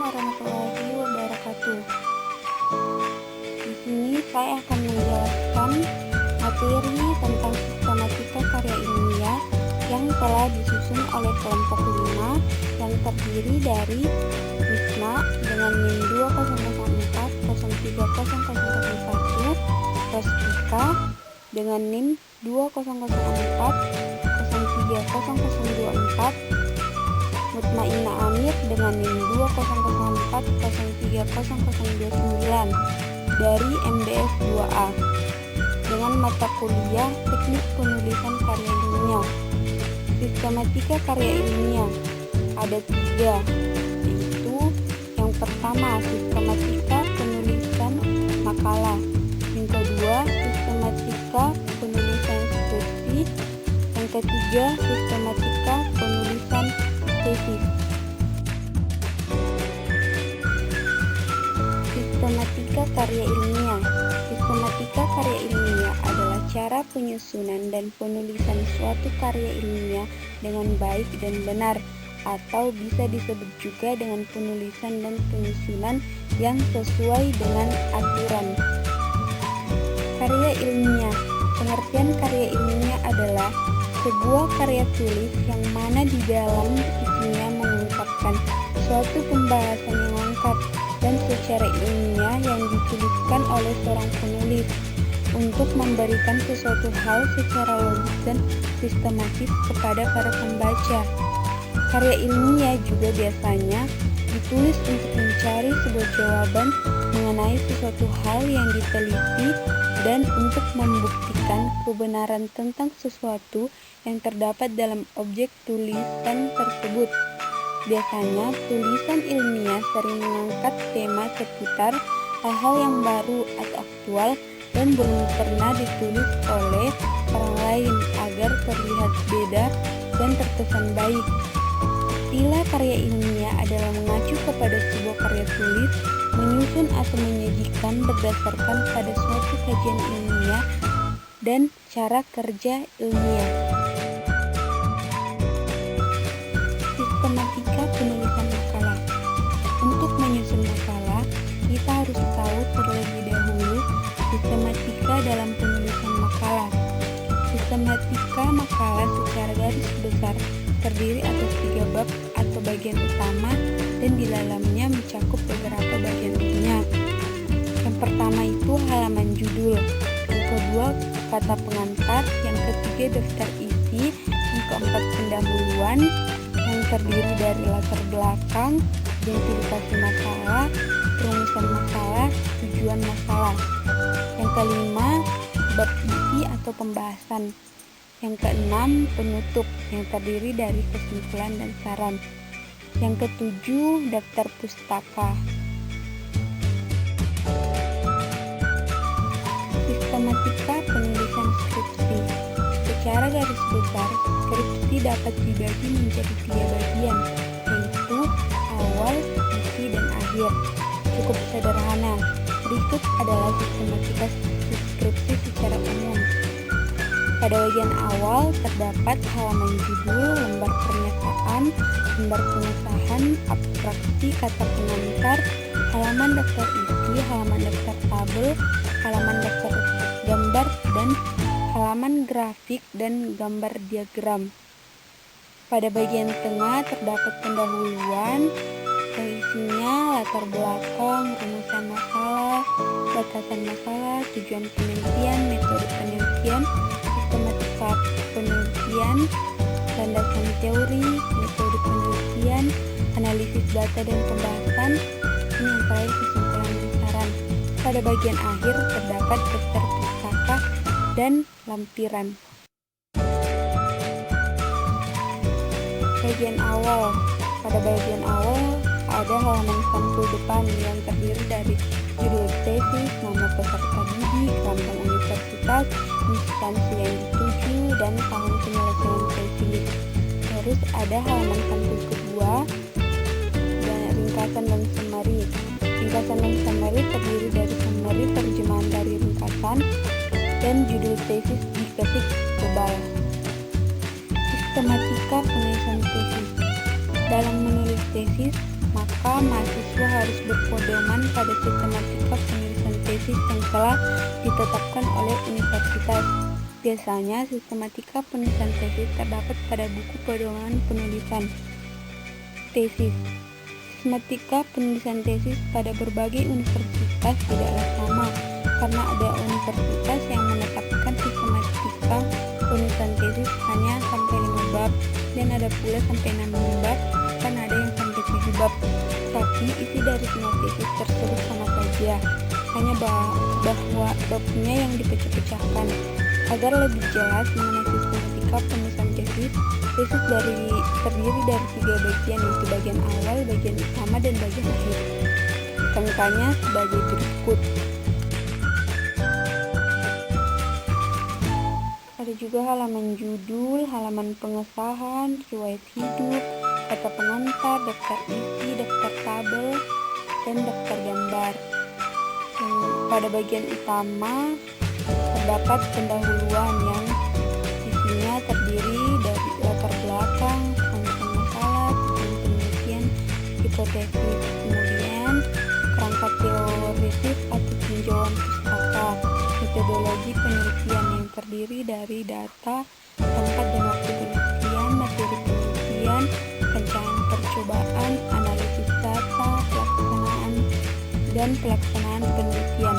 warahmatullahi wabarakatuh. Di sini saya akan menjelaskan materi tentang sistematika karya ilmiah yang telah disusun oleh kelompok 5 yang terdiri dari Wisma dengan NIM 200403001, Roskika dengan NIM 200403024, Mutmainna Amir dengan NIM 200403029 dari MBS 2A dengan mata kuliah Teknik Penulisan Karya Ilmiah. Sistematika karya ilmiah ada 3, yaitu yang pertama sistematika penulisan makalah, yang kedua sistematika penulisan skripsi, yang ketiga sistematika penulisan tesis. Sistematika karya ilmiah. Sistematika karya ilmiah adalah cara penyusunan dan penulisan suatu karya ilmiah dengan baik dan benar, atau bisa disebut juga dengan penulisan dan penyusunan yang sesuai dengan aturan. Karya ilmiah. Pengertian karya ilmiah adalah sebuah karya tulis yang mana di dalam isinya mengungkapkan suatu pembahasan yang lengkap dan secara ilmiah yang dituliskan oleh seorang penulis untuk memberikan sesuatu hal secara logis dan sistematis kepada para pembaca. Karya ilmiah juga biasanya ditulis untuk mencari sebuah jawaban mengenai sesuatu hal yang diteliti dan untuk membuktikan kebenaran tentang sesuatu yang terdapat dalam objek tulisan tersebut. Biasanya, tulisan ilmiah sering mengangkat tema seputar hal-hal yang baru atau aktual dan belum pernah ditulis oleh orang lain agar terlihat beda dan terkesan baik. Istilah karya ilmiah adalah mengacu kepada sebuah karya tulis, menyusun atau menyajikan berdasarkan pada suatu kajian ilmiah dan cara kerja ilmiah. Sistematika penulisan makalah. Untuk menyusun makalah, kita harus tahu terlebih dahulu sistematika dalam penulisan makalah. Sistematika makalah secara garis besar terdiri atas 3 bab atau bagian utama dan di dalamnya mencakup beberapa bagian lainnya. Yang pertama itu halaman judul, yang kedua kata pengantar, yang ketiga daftar isi, yang keempat pendahuluan yang terdiri dari latar belakang, identifikasi masalah, perumusan masalah, tujuan masalah. Yang kelima bab isi atau pembahasan. Yang keenam penutup yang terdiri dari kesimpulan dan saran. Yang ketujuh daftar pustaka. Sistematika penulisan skripsi. Secara garis besar, skripsi dapat dibagi menjadi 3 bagian, yaitu awal, isi, dan akhir. Cukup sederhana. Berikut adalah sistematika skripsi secara umum. Pada bagian awal terdapat halaman judul, lembar pernyataan, lembar pengesahan, abstraksi, kata pengantar, halaman daftar isi, halaman daftar tabel, halaman daftar gambar, dan halaman grafik dan gambar diagram. Pada bagian tengah terdapat pendahuluan, yang isinya latar belakang, rumusan masalah, batasan masalah, tujuan penelitian, metode penelitian, sistematika penelitian, landasan teori, metode penelitian, analisis data dan pembahasan, ini yang terakhir kesimpulan dan saran. Pada bagian akhir terdapat daftar pustaka dan lampiran. Bagian awal. Pada bagian awal ada halaman sampul depan yang terdiri dari judul tesis, nama peserta didik, lambang universitas, instansi yang dituju, dan tahun penyelesaian tesis. Terus ada halaman sampul kedua dan ringkasan dan summary. Ringkasan dan summary terdiri dari summary terjemahan dari ringkasan dan judul tesis diketik tebal. Sistematika penulisan tesis. Dalam menulis tesis, maka mahasiswa harus berpedoman pada sistematika penulisan tesis yang telah ditetapkan oleh universitas. Biasanya, sistematika penulisan tesis terdapat pada buku pedoman penulisan tesis. Sistematika penulisan tesis pada berbagai universitas tidaklah sama, karena ada universitas yang menetapkan sistematika penulisan tesis hanya sampai 5 bab, dan ada pula sampai 6 bab, dan ada yang sampai 7 bab. Tapi isi dari semua tesis tersebut sama saja, hanya bahwa babnya yang dipecah-pecahkan. Agar lebih jelas mengenai sistematika penulisan tesis terdiri dari 3 bagian, yaitu bagian awal, bagian utama, dan bagian akhir. Contohnya sebagai berikut. Ada juga halaman judul, halaman pengesahan, riwayat hidup, kata pengantar, daftar isi, daftar tabel, dan daftar gambar. Dan pada bagian utama terdapat pendahuluan yang isinya terdiri dari latar belakang, asumsi masalah, tujuan penelitian, hipotesis, kemudian kerangka teoritis atau tinjauan pustaka, metodologi penelitian yang terdiri dari data, tempat dan waktu penelitian, materi penelitian, perencanaan percobaan, analisis data, pelaksanaan penelitian,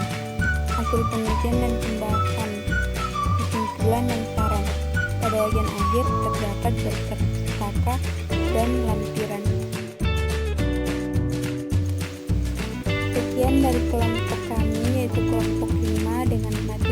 hasil penelitian dan pembahasan, kesimpulan dan saran. Pada bagian akhir terdapat daftar pustaka dan lampiran. Sekian dari kelompok kami, yaitu kelompok 5 dengan materi